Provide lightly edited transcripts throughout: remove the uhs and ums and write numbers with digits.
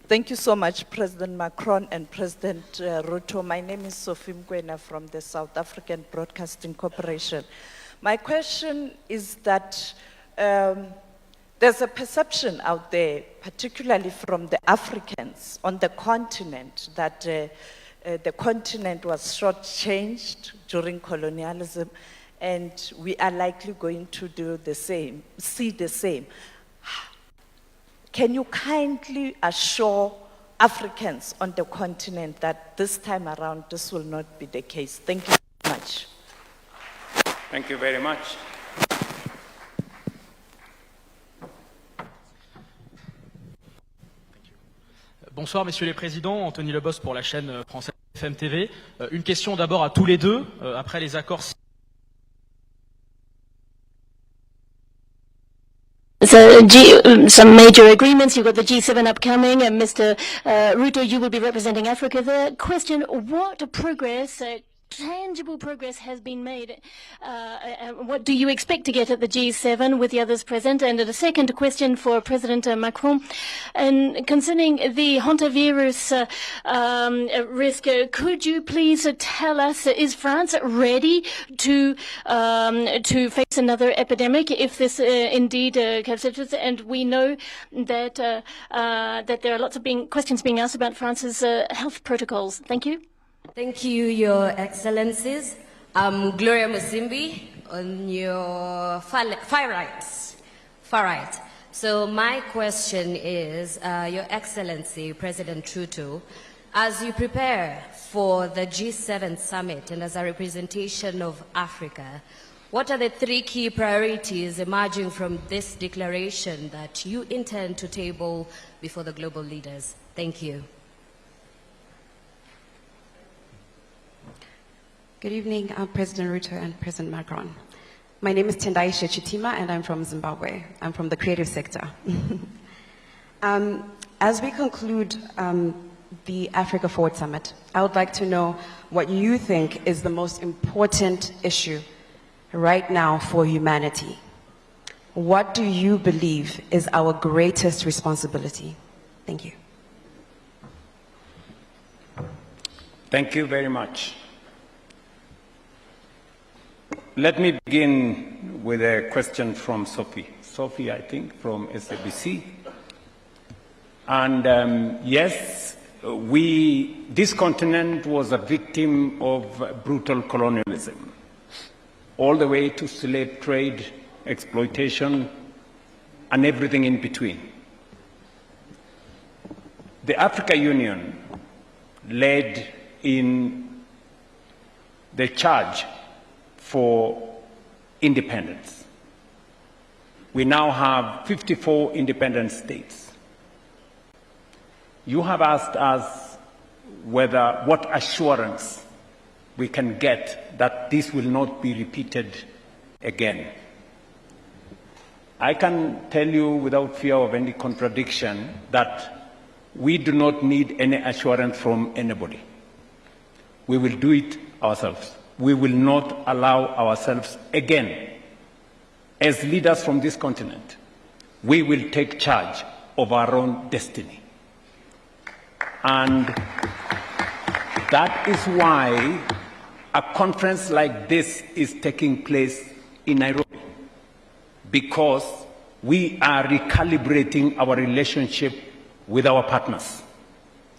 Thank you so much, President Macron and President Ruto. My name is Sophie Mkwena from the South African Broadcasting Corporation. My question is that there's a perception out there, particularly from the Africans on the continent, that the continent was shortchanged during colonialism, and we are likely going to do the same, see the same. Can you kindly assure Africans on the continent that this time around this will not be the case? Thank you very much. Thank you very much. Bonsoir, messieurs les présidents. Anthony Lebos pour la chaîne française FM TV. Une question d'abord à tous les deux. Après les accords... So some major agreements, you've got the G7 upcoming, and Mr. Ruto, you will be representing Africa there. Question, what progress, tangible progress has been made? What do you expect to get at the G7 with the others present? And the second question for President Macron, and concerning the hantavirus risk, could you please tell us, is France ready to face another epidemic if this indeed continues? And we know that that there are lots of questions being asked about France's health protocols. Thank you. Thank you, Your Excellencies. Gloria Musimbi on your far right. So my question is, Your Excellency, President Ruto, as you prepare for the G7 summit and as a representation of Africa, what are the 3 key priorities emerging from this declaration that you intend to table before the global leaders? Thank you. Good evening, President Ruto and President Macron. My name is Tendaisha Chitima and I'm from Zimbabwe. I'm from the creative sector. As we conclude the Africa Forward Summit, I would like to know what you think is the most important issue right now for humanity. What do you believe is our greatest responsibility? Thank you. Thank you very much. Let me begin with a question from Sophie. Sophie, I think, from SABC. And yes, this continent was a victim of brutal colonialism, all the way to slave trade, exploitation, and everything in between. The African Union led in the charge for independence. We now have 54 independent states. You have asked us what assurance we can get that this will not be repeated again. I can tell you without fear of any contradiction that we do not need any assurance from anybody. We will do it ourselves. We will not allow ourselves again, as leaders from this continent, we will take charge of our own destiny. And that is why a conference like this is taking place in Nairobi, because we are recalibrating our relationship with our partners.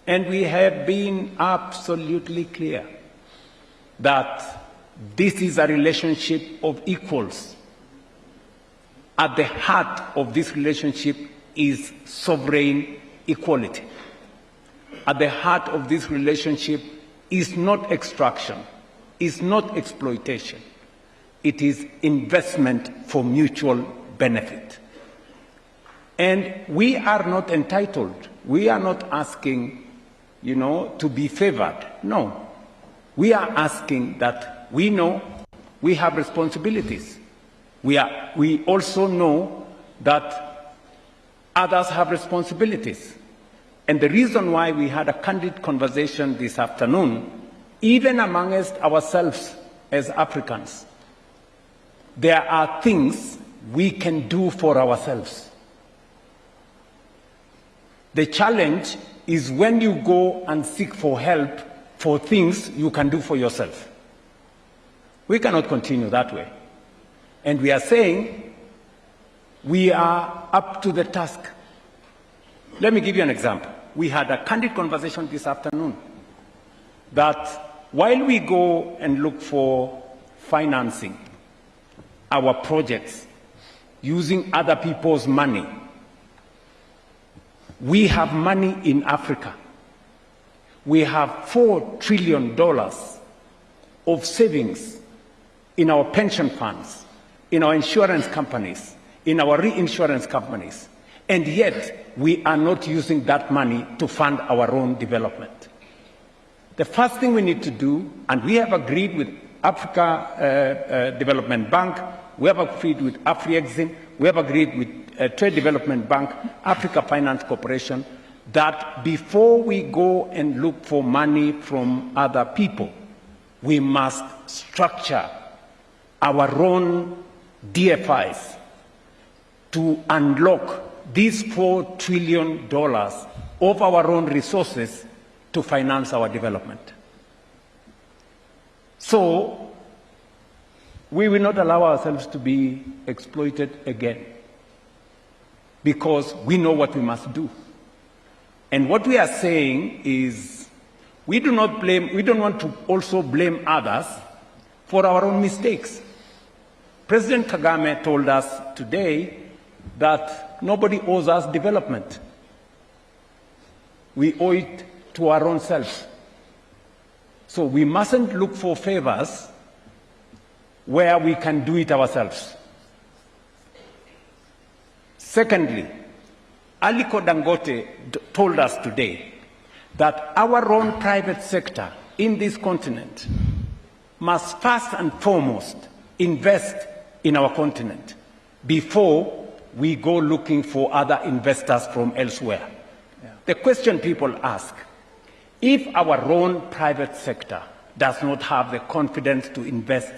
And we have been absolutely clear that this is a relationship of equals. At the heart of this relationship is sovereign equality. At the heart of this relationship is not extraction, is not exploitation. It is investment for mutual benefit. And we are not entitled. We are not asking, to be favored. No. We are asking that we know we have responsibilities. We also know that others have responsibilities. And the reason why we had a candid conversation this afternoon, even amongst ourselves as Africans, there are things we can do for ourselves. The challenge is when you go and seek for help for things you can do for yourself. We cannot continue that way. And we are saying we are up to the task. Let me give you an example. We had a candid conversation this afternoon that while we go and look for financing our projects using other people's money, we have money in Africa. We have $4 trillion of savings in our pension funds, in our insurance companies, in our reinsurance companies, and yet we are not using that money to fund our own development. The first thing we need to do, and we have agreed with Africa Development Bank, we have agreed with Afri-Exim, we have agreed with Trade Development Bank, Africa Finance Corporation, that before we go and look for money from other people, we must structure our own DFIs to unlock these $4 trillion of our own resources to finance our development. So, we will not allow ourselves to be exploited again, because we know what we must do. And what we are saying is we don't want to also blame others for our own mistakes. President Kagame told us today that nobody owes us development. We owe it to our own selves. So we mustn't look for favors where we can do it ourselves. Secondly, Aliko Dangote told us today that our own private sector in this continent must first and foremost invest in our continent before we go looking for other investors from elsewhere. Yeah. The question people ask, if our own private sector does not have the confidence to invest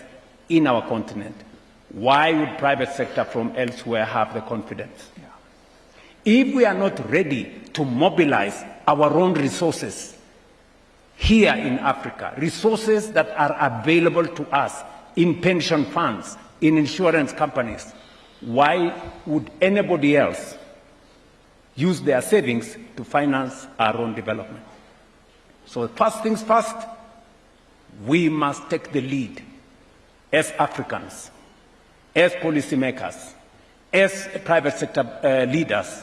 in our continent, why would private sector from elsewhere have the confidence? Yeah. If we are not ready to mobilize our own resources here in Africa, resources that are available to us in pension funds, in insurance companies, why would anybody else use their savings to finance our own development? So first things first, we must take the lead as Africans, as policymakers, as private sector leaders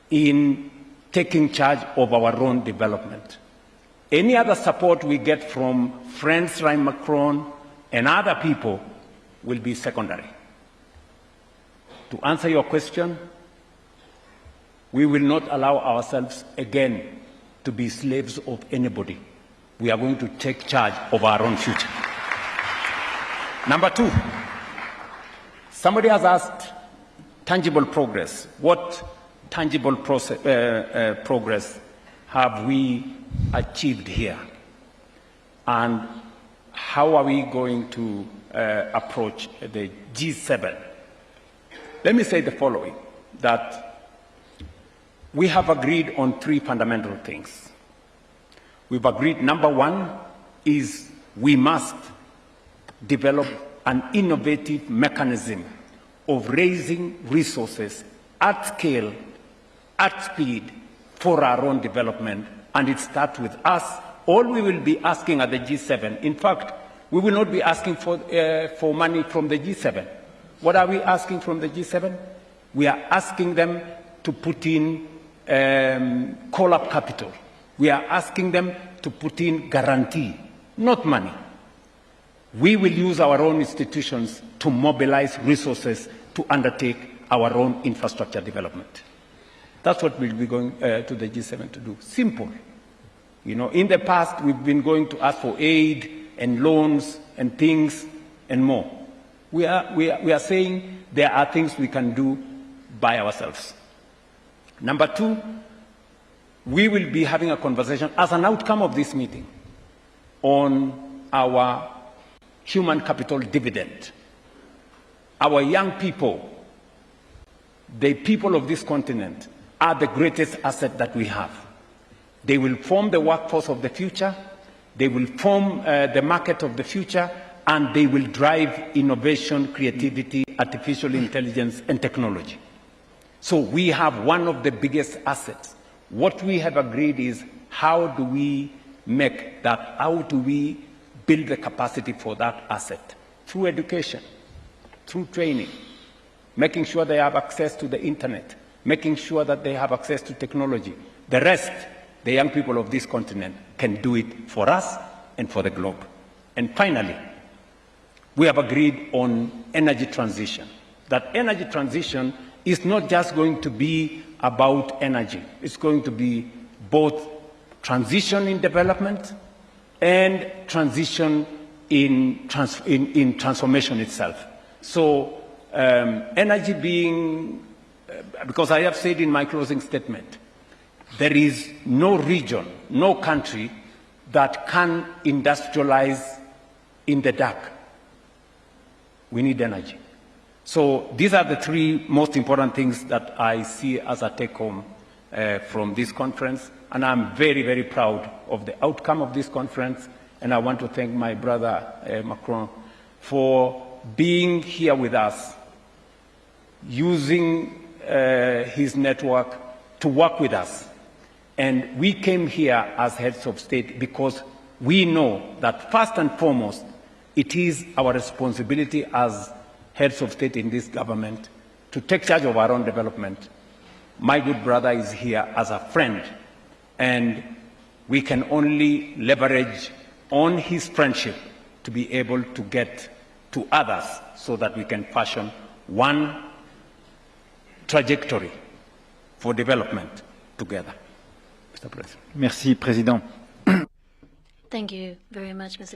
in taking charge of our own development. Any other support we get from friends like Macron and other people will be secondary. To answer your question, we will not allow ourselves again to be slaves of anybody. We are going to take charge of our own future. Number two, somebody has asked tangible progress. What tangible progress have we achieved here? And how are we going to approach the G7? Let me say the following, that we have agreed on three fundamental things. We've agreed, number one, is we must develop an innovative mechanism of raising resources at scale, at speed, for our own development, and it starts with us. All we will be asking at the G7, in fact, we will not be asking for money from the G7. What are we asking from the G7? We are asking them to put in call-up capital. We are asking them to put in guarantee, not money. We will use our own institutions to mobilize resources to undertake our own infrastructure development. That's what we'll be going to the G7 to do. Simple. You know, in the past, we've been going to ask for aid and loans and things and more. We are saying there are things we can do by ourselves. Number two, we will be having a conversation as an outcome of this meeting on our human capital dividend. Our young people, the people of this continent, are the greatest asset that we have. They will form the workforce of the future, they will form the market of the future, and they will drive innovation, creativity, artificial intelligence, and technology. So we have one of the biggest assets. What we have agreed is, how do we make that, how do we build the capacity for that asset? Through education, through training, making sure they have access to the internet, making sure that they have access to technology. The rest, the young people of this continent can do it for us and for the globe. And finally, we have agreed on energy transition. That energy transition is not just going to be about energy. It's going to be both transition in development and transition in transformation itself. So energy being, because I have said in my closing statement, there is no region, no country that can industrialize in the dark. We need energy. So these are the three most important things that I see as a take-home from this conference. And I'm very, very proud of the outcome of this conference. And I want to thank my brother, Macron, for being here with us, using his network to work with us. And we came here as heads of state because we know that first and foremost, it is our responsibility as heads of state in this government to take charge of our own development. My good brother is here as a friend, and we can only leverage on his friendship to be able to get to others so that we can fashion one trajectory for development together. Mr. President. Merci, Président. Thank you very much, Mr. President.